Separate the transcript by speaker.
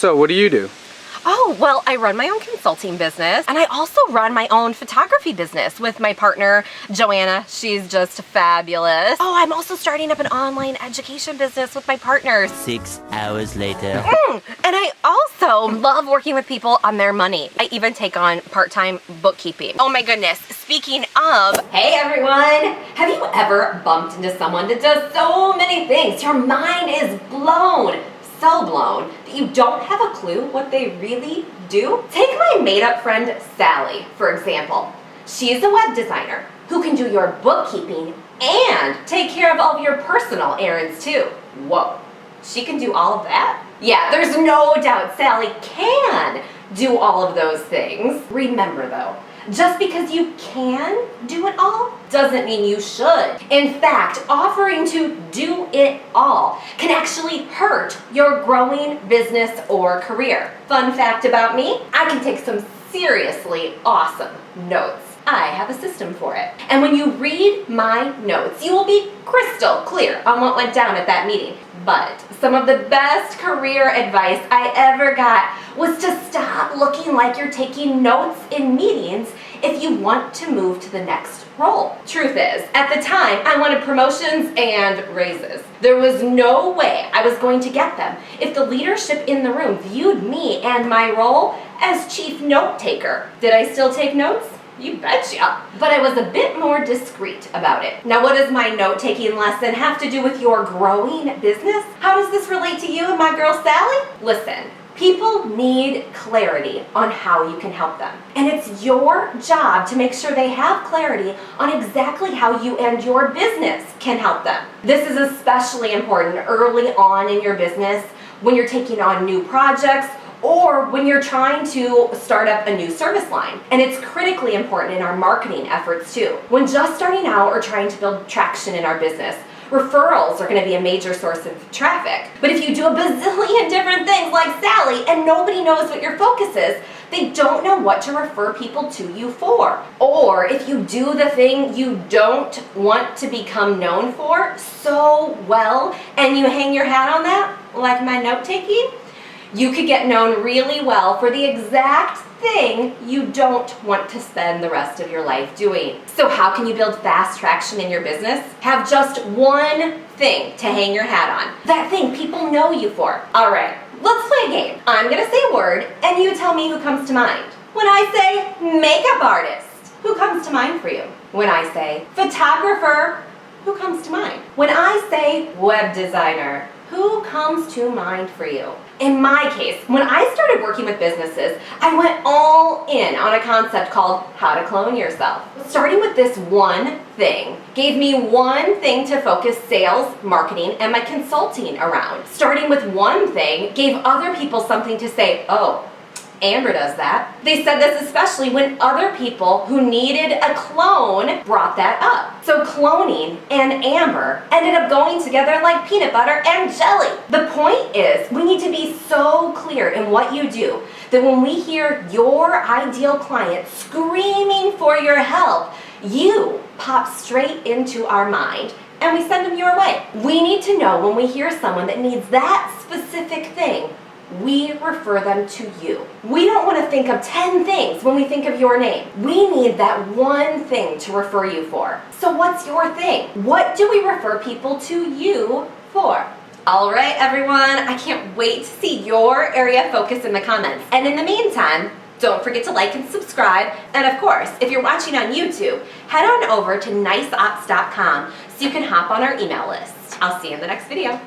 Speaker 1: So what do you do?
Speaker 2: Oh, well, I run my own consulting business, and I also run my own photography business with my partner, Joanna. She's just fabulous. Oh, I'm also starting up an online education business with my partners.
Speaker 3: 6 hours later.
Speaker 2: And I also love working with people on their money. I even take on part-time bookkeeping. Oh my goodness, speaking of, hey everyone, have you ever bumped into someone that does so many things? Your mind is blown. So blown that you don't have a clue what they really do? Take my made-up friend Sally, for example. She's a web designer who can do your bookkeeping and take care of all of your personal errands too. Whoa, she can do all of that? Yeah, there's no doubt Sally can do all of those things. Remember though, just because you can do it all doesn't mean you should. In fact, offering to do it all can actually hurt your growing business or career. Fun fact about me, I can take some seriously awesome notes. I have a system for it. And when you read my notes, you will be crystal clear on what went down at that meeting. But some of the best career advice I ever got was to stop looking like you're taking notes in meetings if you want to move to the next role. Truth is, at the time, I wanted promotions and raises. There was no way I was going to get them if the leadership in the room viewed me and my role as chief note taker. Did I still take notes? You betcha. But I was a bit more discreet about it. Now, what does my note-taking lesson have to do with your growing business? How does this relate to you and my girl Sally? Listen, people need clarity on how you can help them. And it's your job to make sure they have clarity on exactly how you and your business can help them. This is especially important early on in your business when you're taking on new projects or when you're trying to start up a new service line. And it's critically important in our marketing efforts too. When just starting out or trying to build traction in our business, referrals are gonna be a major source of traffic. But if you do a bazillion different things like Sally and nobody knows what your focus is, they don't know what to refer people to you for. Or if you do the thing you don't want to become known for so well and you hang your hat on that, like my note-taking, you could get known really well for the exact thing you don't want to spend the rest of your life doing. So how can you build fast traction in your business? Have just one thing to hang your hat on. That thing people know you for. All right, let's play a game. I'm gonna say a word and you tell me who comes to mind. When I say makeup artist, who comes to mind for you? When I say photographer, who comes to mind? When I say web designer, who comes to mind for you? In my case, when I started working with businesses, I went all in on a concept called how to clone yourself. Starting with this one thing gave me one thing to focus sales, marketing, and my consulting around. Starting with one thing gave other people something to say, oh, Amber does that. They said this especially when other people who needed a clone brought that up. So cloning and Amber ended up going together like peanut butter and jelly. The point is, we need to be so clear in what you do that when we hear your ideal client screaming for your help, you pop straight into our mind and we send them your way. We need to know when we hear someone that needs that specific thing, we refer them to you. We don't want to think of 10 things when we think of your name. We need that one thing to refer you for. So what's your thing? What do we refer people to you for? All right, everyone, I can't wait to see your area of focus in the comments. And in the meantime, don't forget to like and subscribe. And of course, if you're watching on YouTube, head on over to niceops.com so you can hop on our email list. I'll see you in the next video.